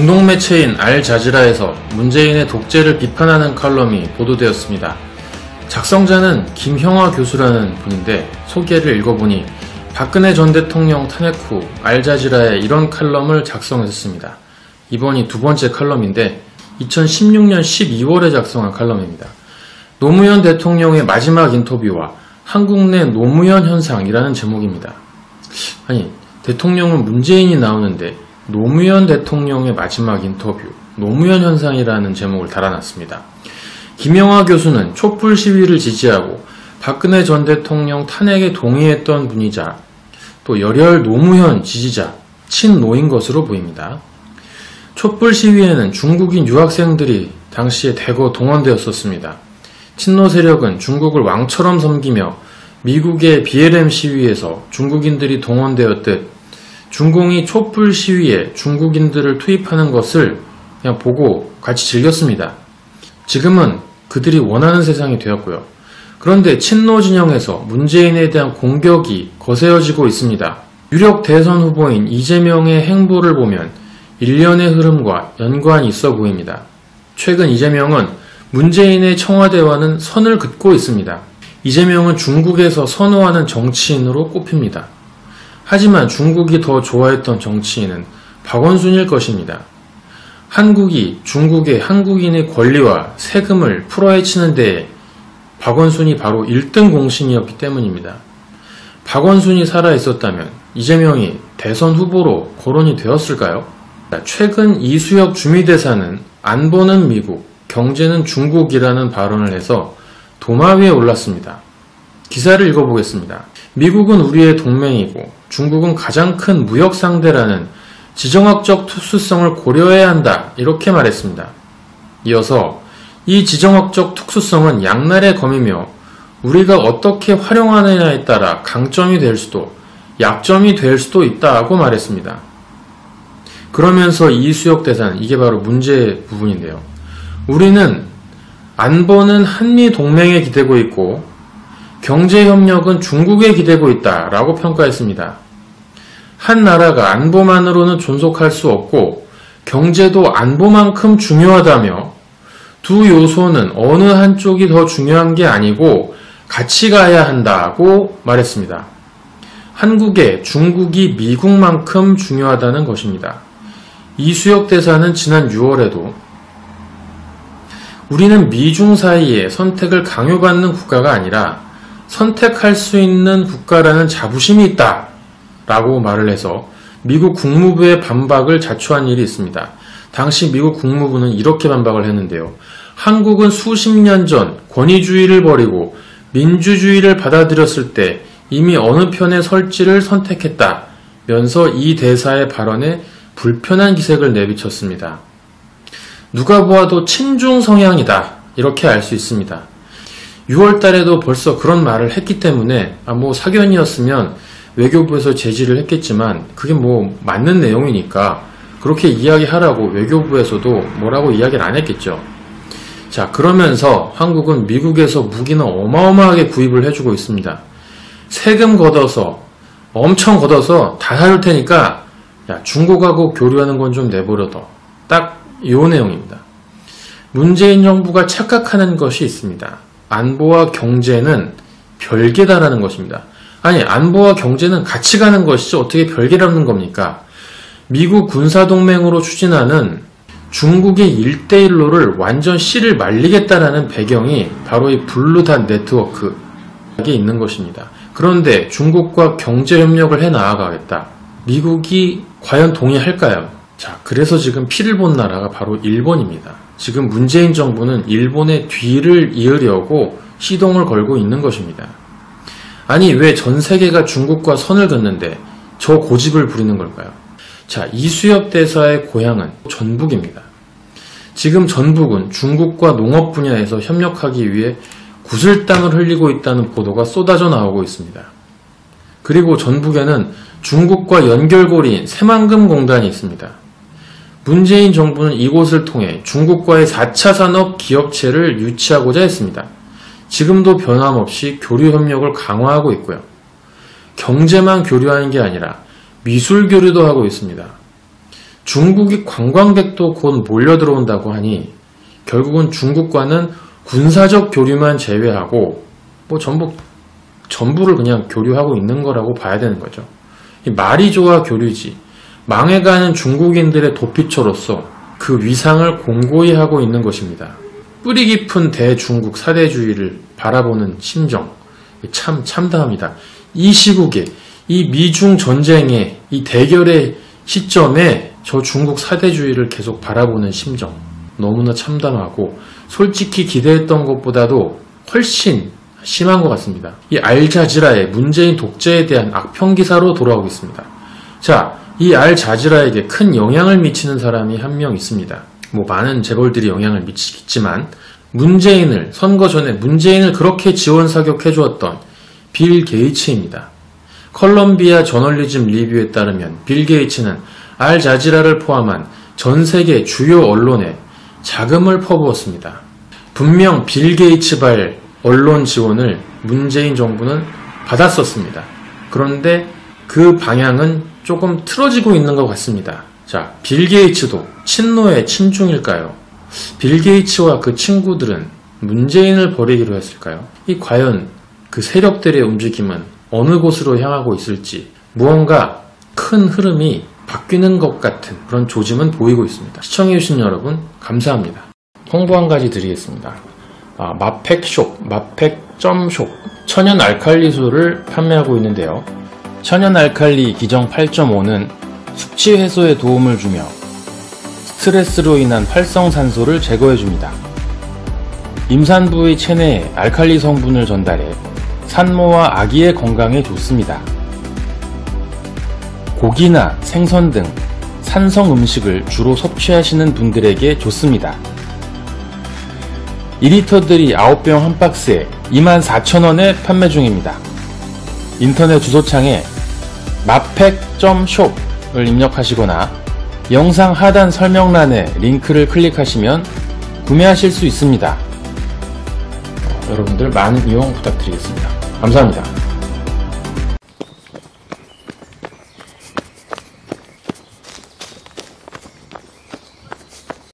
중동 매체인 알자지라에서 문재인의 독재를 비판하는 칼럼이 보도되었습니다. 작성자는 김형화 교수라는 분인데 소개를 읽어보니 박근혜 전 대통령 탄핵 후 알자지라에 이런 칼럼을 작성했습니다. 이번이 두 번째 칼럼인데 2016년 12월에 작성한 칼럼입니다. 노무현 대통령의 마지막 인터뷰와 한국 내 노무현 현상이라는 제목입니다. 아니, 대통령은 문재인이 나오는데 노무현 대통령의 마지막 인터뷰, 노무현 현상이라는 제목을 달아놨습니다. 김형화 교수는 촛불 시위를 지지하고 박근혜 전 대통령 탄핵에 동의했던 분이자 또 열혈 노무현 지지자, 친노인 것으로 보입니다. 촛불 시위에는 중국인 유학생들이 당시에 대거 동원되었었습니다. 친노 세력은 중국을 왕처럼 섬기며 미국의 BLM 시위에서 중국인들이 동원되었듯 중공이 촛불 시위에 중국인들을 투입하는 것을 그냥 보고 같이 즐겼습니다. 지금은 그들이 원하는 세상이 되었고요. 그런데 친노 진영에서 문재인에 대한 공격이 거세어지고 있습니다. 유력 대선 후보인 이재명의 행보를 보면 일련의 흐름과 연관이 있어 보입니다. 최근 이재명은 문재인의 청와대와는 선을 긋고 있습니다. 이재명은 중국에서 선호하는 정치인으로 꼽힙니다. 하지만 중국이 더 좋아했던 정치인은 박원순일 것입니다. 한국이 중국의 한국인의 권리와 세금을 풀어헤치는 데에 박원순이 바로 1등 공신이었기 때문입니다. 박원순이 살아있었다면 이재명이 대선 후보로 거론이 되었을까요? 최근 이수혁 주미대사는 안보는 미국, 경제는 중국이라는 발언을 해서 도마 위에 올랐습니다. 기사를 읽어보겠습니다. 미국은 우리의 동맹이고 중국은 가장 큰 무역 상대라는 지정학적 특수성을 고려해야 한다, 이렇게 말했습니다. 이어서 이 지정학적 특수성은 양날의 검이며 우리가 어떻게 활용하느냐에 따라 강점이 될 수도 약점이 될 수도 있다고 말했습니다. 그러면서 이수혁 대사는 이게 바로 문제의 부분인데요. 우리는 안보는 한미 동맹에 기대고 있고 경제협력은 중국에 기대고 있다라고 평가했습니다. 한 나라가 안보만으로는 존속할 수 없고 경제도 안보만큼 중요하다며 두 요소는 어느 한쪽이 더 중요한 게 아니고 같이 가야 한다고 말했습니다. 한국에 중국이 미국만큼 중요하다는 것입니다. 이수혁 대사는 지난 6월에도 우리는 미중 사이에 선택을 강요받는 국가가 아니라 선택할 수 있는 국가라는 자부심이 있다 라고 말을 해서 미국 국무부의 반박을 자초한 일이 있습니다. 당시 미국 국무부는 이렇게 반박을 했는데요. 한국은 수십 년 전 권위주의를 버리고 민주주의를 받아들였을 때 이미 어느 편에 설지를 선택했다면서 이 대사의 발언에 불편한 기색을 내비쳤습니다. 누가 보아도 친중 성향이다, 이렇게 알 수 있습니다. 6월 달에도 벌써 그런 말을 했기 때문에 사견이었으면 외교부에서 제지를 했겠지만 그게 맞는 내용이니까 그렇게 이야기하라고 외교부에서도 뭐라고 이야기를 안 했겠죠. 자, 그러면서 한국은 미국에서 무기는 어마어마하게 구입을 해주고 있습니다. 세금 걷어서 엄청 걷어서 다 사줄 테니까 야, 중국하고 교류하는 건 좀 내버려둬. 딱 이 내용입니다. 문재인 정부가 착각하는 것이 있습니다. 안보와 경제는 별개다라는 것입니다. 아니, 안보와 경제는 같이 가는 것이지 어떻게 별개라는 겁니까? 미국 군사동맹으로 추진하는 중국의 1대1로를 완전 씨를 말리겠다라는 배경이 바로 이 블루닷 네트워크에 있는 것입니다. 그런데 중국과 경제협력을 해 나아가겠다. 미국이 과연 동의할까요? 자, 그래서 지금 피를 본 나라가 바로 일본입니다. 지금 문재인 정부는 일본의 뒤를 이으려고 시동을 걸고 있는 것입니다. 아니, 왜 전 세계가 중국과 선을 긋는데 저 고집을 부리는 걸까요? 자, 이수혁 대사의 고향은 전북입니다. 지금 전북은 중국과 농업 분야에서 협력하기 위해 구슬땀을 흘리고 있다는 보도가 쏟아져 나오고 있습니다. 그리고 전북에는 중국과 연결고리인 새만금공단이 있습니다. 문재인 정부는 이곳을 통해 중국과의 4차 산업 기업체를 유치하고자 했습니다. 지금도 변함없이 교류 협력을 강화하고 있고요. 경제만 교류하는 게 아니라 미술 교류도 하고 있습니다. 중국이 관광객도 곧 몰려 들어온다고 하니 결국은 중국과는 군사적 교류만 제외하고 뭐 전부를 그냥 교류하고 있는 거라고 봐야 되는 거죠. 말이 좋아 교류지. 망해가는 중국인들의 도피처로서 그 위상을 공고히 하고 있는 것입니다. 뿌리 깊은 대중국 사대주의를 바라보는 심정 참 참담합니다. 이 시국에 이 미중 전쟁의 이 대결의 시점에 저 중국 사대주의를 계속 바라보는 심정 너무나 참담하고 솔직히 기대했던 것보다도 훨씬 심한 것 같습니다. 이 알자지라의 문재인 독재에 대한 악평 기사로 돌아오겠습니다. 자, 이 알자지라에게 큰 영향을 미치는 사람이 한 명 있습니다. 뭐 많은 재벌들이 영향을 미치겠지만 문재인을 선거 전에 문재인을 그렇게 지원 사격해 주었던 빌 게이츠입니다. 컬럼비아 저널리즘 리뷰에 따르면 빌 게이츠는 알자지라를 포함한 전 세계 주요 언론에 자금을 퍼부었습니다. 분명 빌 게이츠발 언론 지원을 문재인 정부는 받았었습니다. 그런데 그 방향은 조금 틀어지고 있는 것 같습니다. 자, 빌 게이츠도 친노의 친중일까요? 빌 게이츠와 그 친구들은 문재인을 버리기로 했을까요? 이 과연 그 세력들의 움직임은 어느 곳으로 향하고 있을지 무언가 큰 흐름이 바뀌는 것 같은 그런 조짐은 보이고 있습니다. 시청해주신 여러분 감사합니다. 홍보 한 가지 드리겠습니다. 마팩숍, 마팩.숍 천연 알칼리수를 판매하고 있는데요. 천연 알칼리 기정 8.5는 숙취 해소에 도움을 주며 스트레스로 인한 활성산소를 제거해줍니다. 임산부의 체내에 알칼리 성분을 전달해 산모와 아기의 건강에 좋습니다. 고기나 생선 등 산성 음식을 주로 섭취하시는 분들에게 좋습니다. 2리터들이 9병 한 박스에 24,000원에 판매 중입니다. 인터넷 주소창에 마팩.shop을 입력하시거나 영상 하단 설명란에 링크를 클릭하시면 구매하실 수 있습니다. 여러분들 많은 이용 부탁드리겠습니다. 감사합니다.